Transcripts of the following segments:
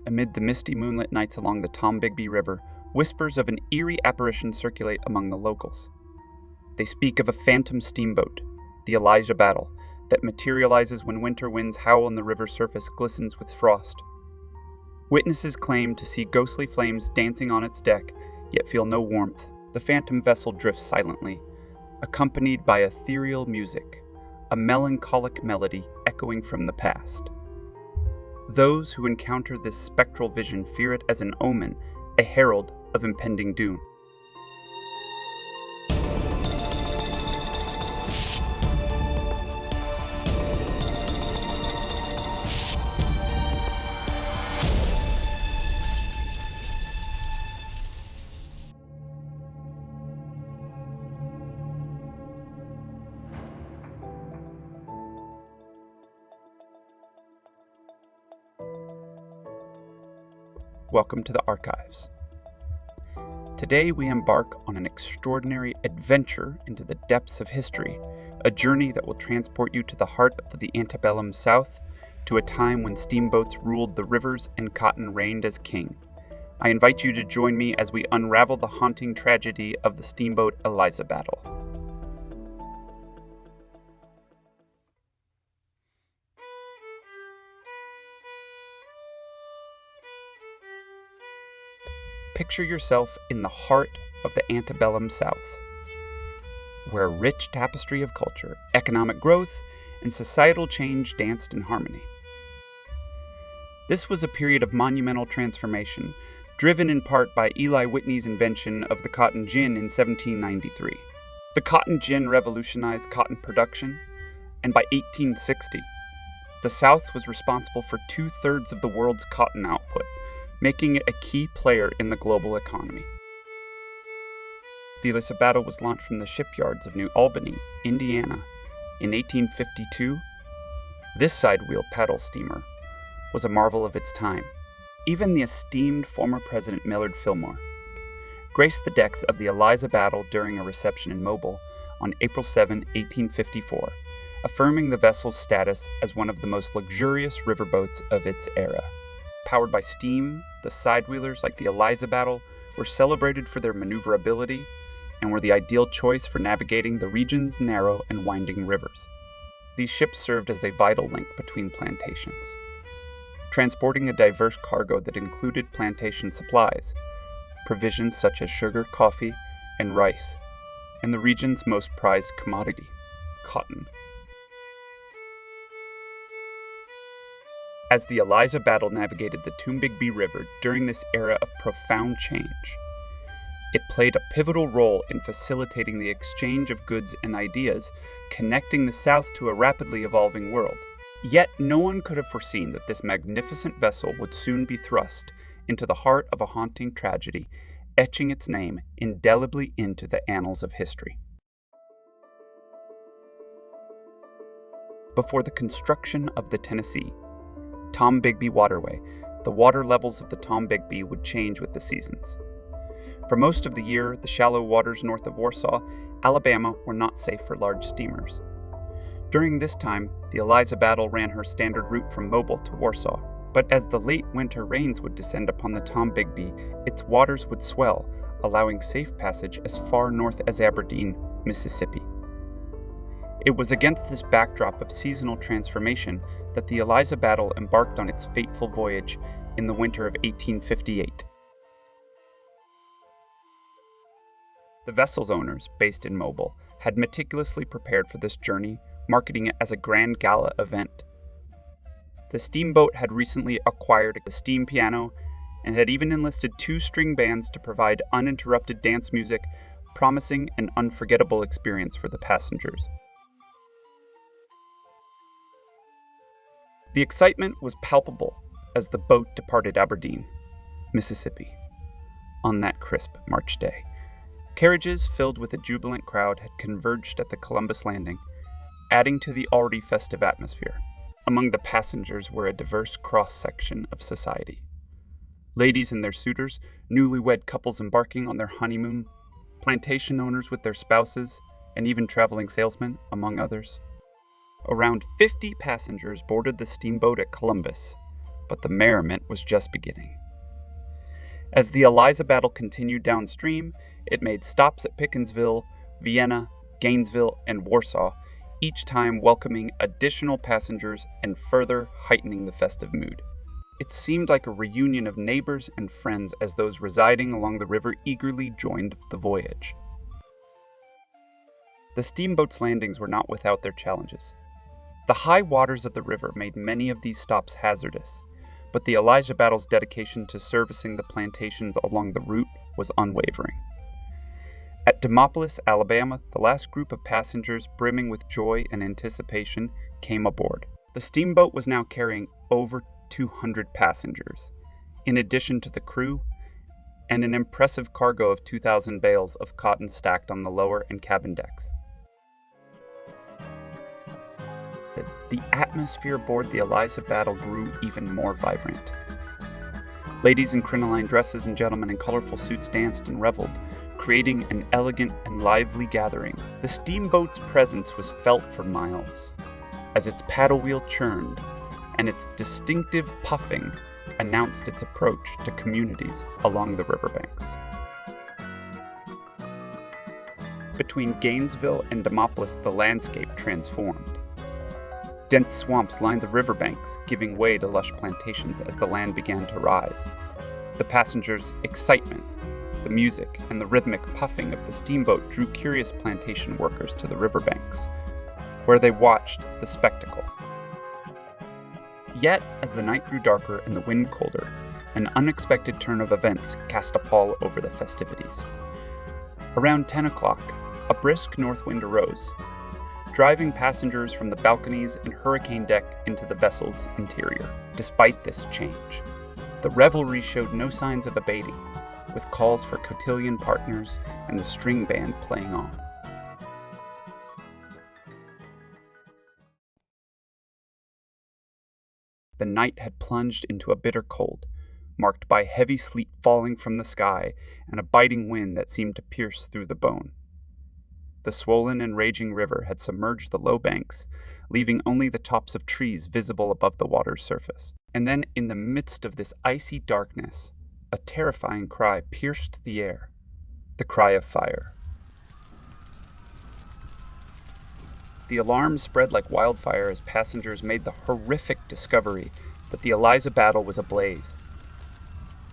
Amid the misty moonlit nights along the Tombigbee River, whispers of an eerie apparition circulate among the locals. They speak of a phantom steamboat, the Eliza Battle, that materializes when winter winds howl and the river's surface glistens with frost. Witnesses claim to see ghostly flames dancing on its deck, yet feel no warmth. The phantom vessel drifts silently, accompanied by ethereal music, a melancholic melody echoing from the past. Those who encounter this spectral vision fear it as an omen, a herald of impending doom. Welcome to the Archives. Today we embark on an extraordinary adventure into the depths of history, a journey that will transport you to the heart of the Antebellum South, to a time when steamboats ruled the rivers and cotton reigned as king. I invite you to join me as we unravel the haunting tragedy of the steamboat Eliza Battle. Picture yourself in the heart of the Antebellum South, where rich tapestry of culture, economic growth, and societal change danced in harmony. This was a period of monumental transformation, driven in part by Eli Whitney's invention of the cotton gin in 1793. The cotton gin revolutionized cotton production, and by 1860, the South was responsible for 2/3 of the world's cotton output, making it a key player in the global economy. The Eliza Battle was launched from the shipyards of New Albany, Indiana, in 1852. This side-wheel paddle steamer was a marvel of its time. Even the esteemed former President Millard Fillmore graced the decks of the Eliza Battle during a reception in Mobile on April 7, 1854, affirming the vessel's status as one of the most luxurious riverboats of its era. Powered by steam, the side-wheelers like the Eliza Battle were celebrated for their maneuverability and were the ideal choice for navigating the region's narrow and winding rivers. These ships served as a vital link between plantations, transporting a diverse cargo that included plantation supplies, provisions such as sugar, coffee, and rice, and the region's most prized commodity, cotton. As the Eliza Battle navigated the Tombigbee River during this era of profound change, it played a pivotal role in facilitating the exchange of goods and ideas, connecting the South to a rapidly evolving world. Yet no one could have foreseen that this magnificent vessel would soon be thrust into the heart of a haunting tragedy, etching its name indelibly into the annals of history. Before the construction of the Tennessee Tombigbee Waterway, the water levels of the Tombigbee would change with the seasons. For most of the year, the shallow waters north of Warsaw, Alabama, were not safe for large steamers. During this time, the Eliza Battle ran her standard route from Mobile to Warsaw, but as the late winter rains would descend upon the Tombigbee, its waters would swell, allowing safe passage as far north as Aberdeen, Mississippi. It was against this backdrop of seasonal transformation that the Eliza Battle embarked on its fateful voyage in the winter of 1858. The vessel's owners, based in Mobile, had meticulously prepared for this journey, marketing it as a grand gala event. The steamboat had recently acquired a steam piano and had even enlisted 2 string bands to provide uninterrupted dance music, promising an unforgettable experience for the passengers. The excitement was palpable as the boat departed Aberdeen, Mississippi, on that crisp March day. Carriages filled with a jubilant crowd had converged at the Columbus landing, adding to the already festive atmosphere. Among the passengers were a diverse cross-section of society. Ladies and their suitors, newlywed couples embarking on their honeymoon, plantation owners with their spouses, and even traveling salesmen, among others. Around 50 passengers boarded the steamboat at Columbus, but the merriment was just beginning. As the Eliza Battle continued downstream, it made stops at Pickensville, Vienna, Gainesville, and Warsaw, each time welcoming additional passengers and further heightening the festive mood. It seemed like a reunion of neighbors and friends as those residing along the river eagerly joined the voyage. The steamboat's landings were not without their challenges. The high waters of the river made many of these stops hazardous, but the Eliza Battle's dedication to servicing the plantations along the route was unwavering. At Demopolis, Alabama, the last group of passengers brimming with joy and anticipation came aboard. The steamboat was now carrying over 200 passengers, in addition to the crew, and an impressive cargo of 2,000 bales of cotton stacked on the lower and cabin decks. The atmosphere aboard the Eliza Battle grew even more vibrant. Ladies in crinoline dresses and gentlemen in colorful suits danced and reveled, creating an elegant and lively gathering. The steamboat's presence was felt for miles, as its paddle wheel churned, and its distinctive puffing announced its approach to communities along the riverbanks. Between Gainesville and Demopolis, the landscape transformed. Dense swamps lined the riverbanks, giving way to lush plantations as the land began to rise. The passengers' excitement, the music, and the rhythmic puffing of the steamboat drew curious plantation workers to the riverbanks, where they watched the spectacle. Yet, as the night grew darker and the wind colder, an unexpected turn of events cast a pall over the festivities. Around 10 o'clock, a brisk north wind arose, driving passengers from the balconies and hurricane deck into the vessel's interior. Despite this change, the revelry showed no signs of abating, with calls for cotillion partners and the string band playing on. The night had plunged into a bitter cold, marked by heavy sleet falling from the sky and a biting wind that seemed to pierce through the bone. The swollen and raging river had submerged the low banks, leaving only the tops of trees visible above the water's surface. And then, in the midst of this icy darkness, a terrifying cry pierced the air, the cry of fire. The alarm spread like wildfire as passengers made the horrific discovery that the Eliza Battle was ablaze.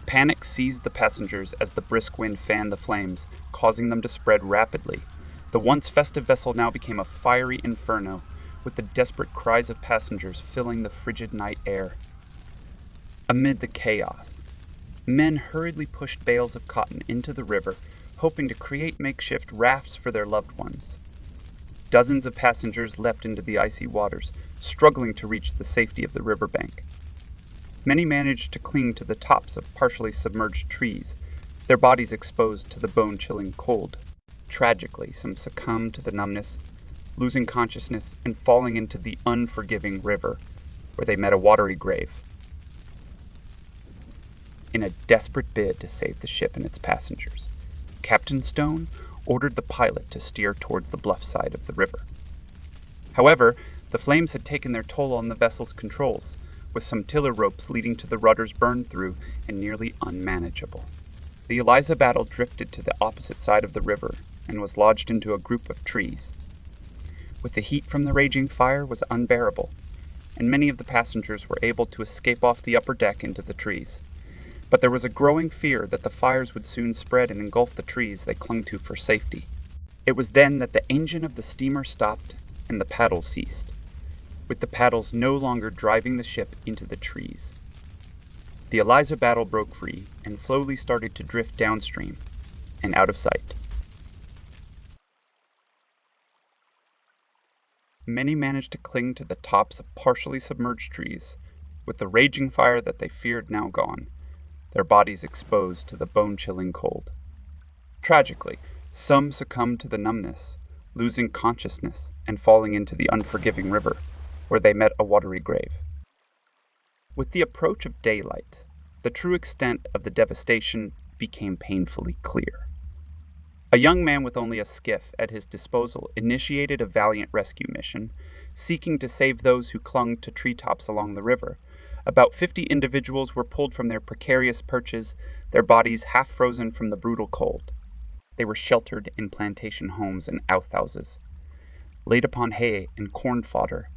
Panic seized the passengers as the brisk wind fanned the flames, causing them to spread rapidly. The once festive vessel now became a fiery inferno, with the desperate cries of passengers filling the frigid night air. Amid the chaos, men hurriedly pushed bales of cotton into the river, hoping to create makeshift rafts for their loved ones. Dozens of passengers leapt into the icy waters, struggling to reach the safety of the riverbank. Many managed to cling to the tops of partially submerged trees, their bodies exposed to the bone-chilling cold. Tragically, some succumbed to the numbness, losing consciousness and falling into the unforgiving river, where they met a watery grave. In a desperate bid to save the ship and its passengers, Captain Stone ordered the pilot to steer towards the bluff side of the river. However, the flames had taken their toll on the vessel's controls, with some tiller ropes leading to the rudders burned through and nearly unmanageable. The Eliza Battle drifted to the opposite side of the river and was lodged into a group of trees. With the heat from the raging fire was unbearable, and many of the passengers were able to escape off the upper deck into the trees. But there was a growing fear that the fires would soon spread and engulf the trees they clung to for safety. It was then that the engine of the steamer stopped and the paddles ceased, with the paddles no longer driving the ship into the trees. The Eliza Battle broke free and slowly started to drift downstream and out of sight. Many managed to cling to the tops of partially submerged trees, with the raging fire that they feared now gone, their bodies exposed to the bone-chilling cold. Tragically, some succumbed to the numbness, losing consciousness and falling into the unforgiving river, where they met a watery grave. With the approach of daylight, the true extent of the devastation became painfully clear. A young man with only a skiff at his disposal initiated a valiant rescue mission, seeking to save those who clung to treetops along the river, About 50 individuals were pulled from their precarious perches, their bodies half frozen from the brutal cold. They were sheltered in plantation homes and outhouses, laid upon hay and corn fodder,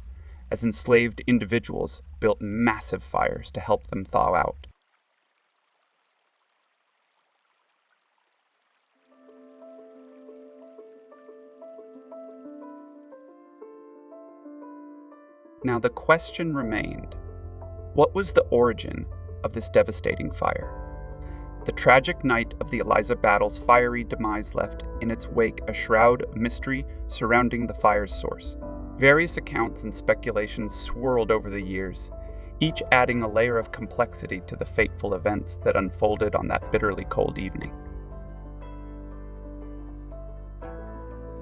as enslaved individuals built massive fires to help them thaw out. Now the question remained, what was the origin of this devastating fire? The tragic night of the Eliza Battle's fiery demise left in its wake a shroud of mystery surrounding the fire's source. Various accounts and speculations swirled over the years, each adding a layer of complexity to the fateful events that unfolded on that bitterly cold evening.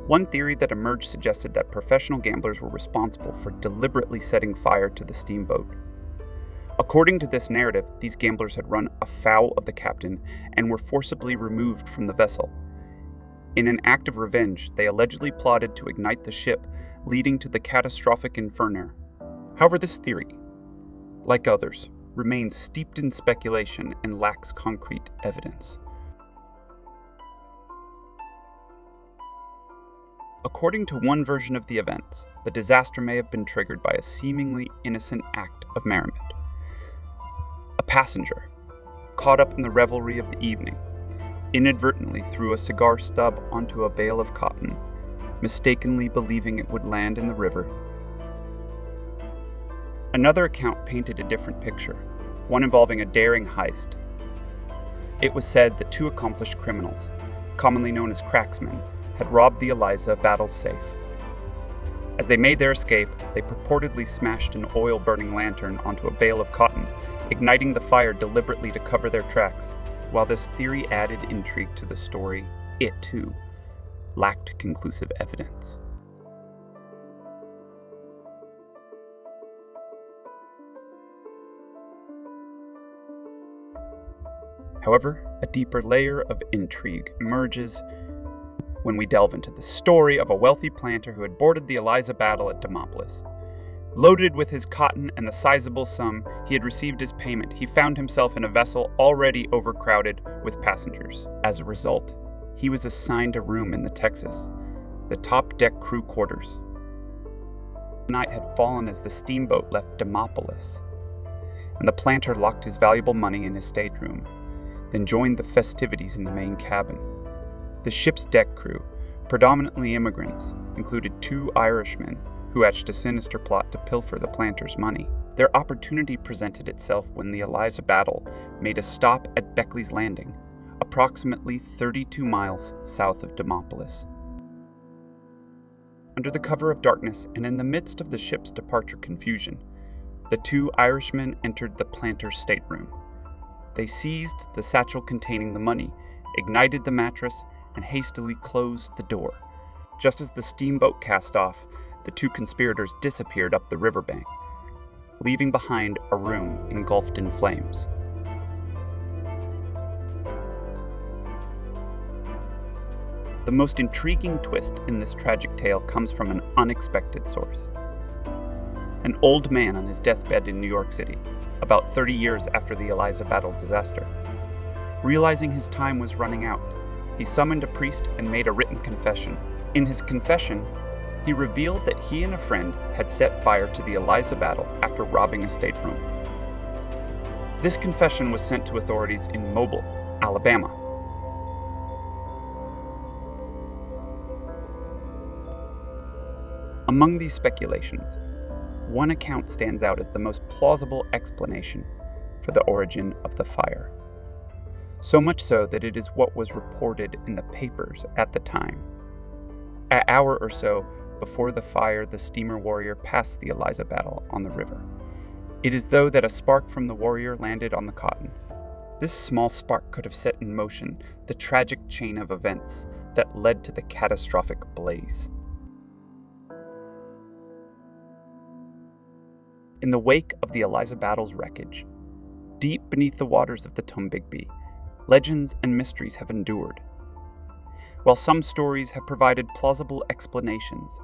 One theory that emerged suggested that professional gamblers were responsible for deliberately setting fire to the steamboat. According to this narrative, these gamblers had run afoul of the captain and were forcibly removed from the vessel. In an act of revenge, they allegedly plotted to ignite the ship, leading to the catastrophic inferno. However, this theory, like others, remains steeped in speculation and lacks concrete evidence. According to one version of the events, the disaster may have been triggered by a seemingly innocent act of merriment. A passenger, caught up in the revelry of the evening, inadvertently threw a cigar stub onto a bale of cotton, mistakenly believing it would land in the river. Another account painted a different picture, one involving a daring heist. It was said that two accomplished criminals, commonly known as cracksmen, had robbed the Eliza Battle's safe. As they made their escape, they purportedly smashed an oil-burning lantern onto a bale of cotton, igniting the fire deliberately to cover their tracks. While this theory added intrigue to the story, it, too, lacked conclusive evidence. However, a deeper layer of intrigue emerges when we delve into the story of a wealthy planter who had boarded the Eliza Battle at Demopolis. Loaded with his cotton and the sizable sum he had received as payment, he found himself in a vessel already overcrowded with passengers. As a result, he was assigned a room in the Texas, the top deck crew quarters. Night had fallen as the steamboat left Demopolis, and the planter locked his valuable money in his stateroom, then joined the festivities in the main cabin. The ship's deck crew, predominantly immigrants, included two Irishmen who hatched a sinister plot to pilfer the planter's money. Their opportunity presented itself when the Eliza Battle made a stop at Beckley's Landing, approximately 32 miles south of Demopolis. Under the cover of darkness and in the midst of the ship's departure confusion, the two Irishmen entered the planter's stateroom. They seized the satchel containing the money, ignited the mattress, and hastily closed the door. Just as the steamboat cast off, the two conspirators disappeared up the riverbank, leaving behind a room engulfed in flames. The most intriguing twist in this tragic tale comes from an unexpected source. An old man on his deathbed in New York City, about 30 years after the Eliza Battle disaster. Realizing his time was running out, he summoned a priest and made a written confession. In his confession, he revealed that he and a friend had set fire to the Eliza Battle after robbing a stateroom. This confession was sent to authorities in Mobile, Alabama. Among these speculations, one account stands out as the most plausible explanation for the origin of the fire. So much so that it is what was reported in the papers at the time. An hour or so before the fire, the steamer Warrior passed the Eliza Battle on the river. It is though that a spark from the Warrior landed on the cotton. This small spark could have set in motion the tragic chain of events that led to the catastrophic blaze. In the wake of the Eliza Battle's wreckage, deep beneath the waters of the Tombigbee, legends and mysteries have endured. While some stories have provided plausible explanations,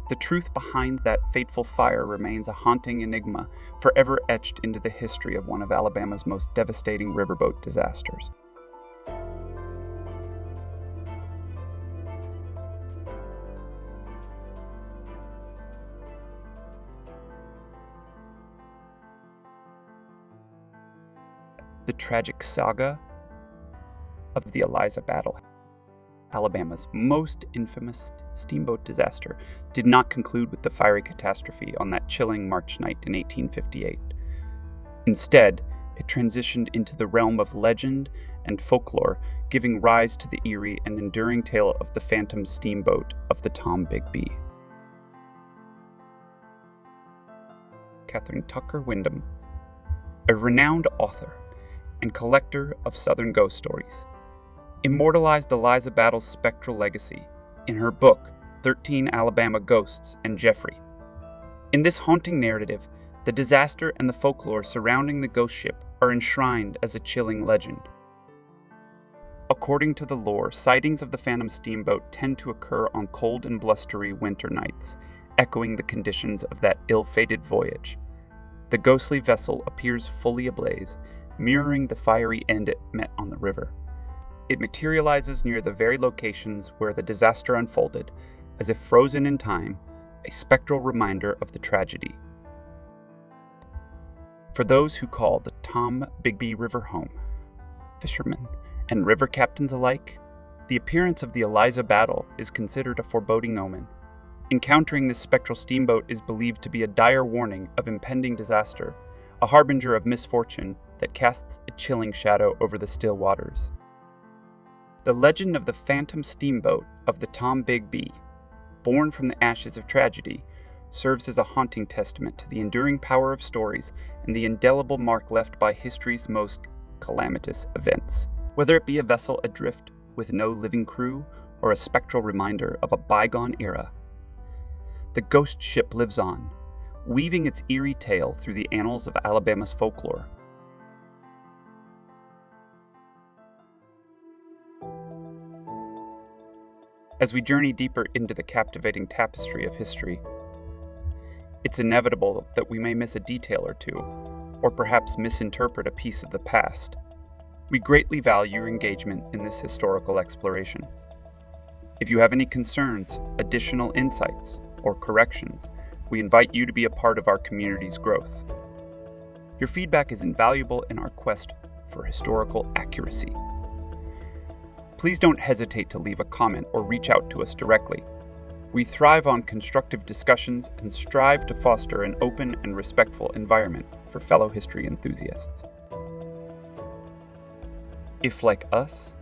The truth behind that fateful fire remains a haunting enigma, forever etched into the history of one of Alabama's most devastating riverboat disasters. The tragic saga of the Eliza Battle, Alabama's most infamous steamboat disaster, did not conclude with the fiery catastrophe on that chilling March night in 1858. Instead, it transitioned into the realm of legend and folklore, giving rise to the eerie and enduring tale of the phantom steamboat of the Tombigbee. Catherine Tucker Wyndham, a renowned author and collector of Southern ghost stories, immortalized Eliza Battle's spectral legacy in her book, 13 Alabama Ghosts and Jeffrey. In this haunting narrative, the disaster and the folklore surrounding the ghost ship are enshrined as a chilling legend. According to the lore, sightings of the phantom steamboat tend to occur on cold and blustery winter nights, echoing the conditions of that ill-fated voyage. The ghostly vessel appears fully ablaze, mirroring the fiery end it met on the river. It materializes near the very locations where the disaster unfolded, as if frozen in time, a spectral reminder of the tragedy. For those who call the Tombigbee River home, fishermen and river captains alike, the appearance of the Eliza Battle is considered a foreboding omen. Encountering this spectral steamboat is believed to be a dire warning of impending disaster, a harbinger of misfortune that casts a chilling shadow over the still waters. The legend of the phantom steamboat of the Tombigbee, born from the ashes of tragedy, serves as a haunting testament to the enduring power of stories and the indelible mark left by history's most calamitous events. Whether it be a vessel adrift with no living crew or a spectral reminder of a bygone era, the ghost ship lives on, weaving its eerie tale through the annals of Alabama's folklore. As we journey deeper into the captivating tapestry of history, it's inevitable that we may miss a detail or two, or perhaps misinterpret a piece of the past. We greatly value your engagement in this historical exploration. If you have any concerns, additional insights, or corrections, we invite you to be a part of our community's growth. Your feedback is invaluable in our quest for historical accuracy. Please don't hesitate to leave a comment or reach out to us directly. We thrive on constructive discussions and strive to foster an open and respectful environment for fellow history enthusiasts. If, like us,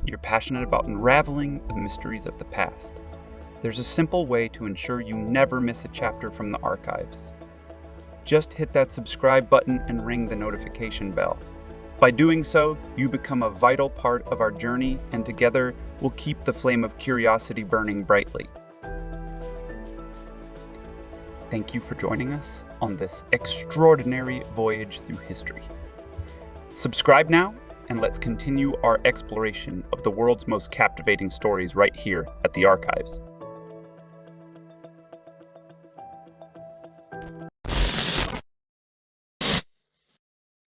you're passionate about unraveling the mysteries of the past, there's a simple way to ensure you never miss a chapter from the archives. Just hit that subscribe button and ring the notification bell. By doing so, you become a vital part of our journey, and together we'll keep the flame of curiosity burning brightly. Thank you for joining us on this extraordinary voyage through history. Subscribe now, and let's continue our exploration of the world's most captivating stories right here at the Archives.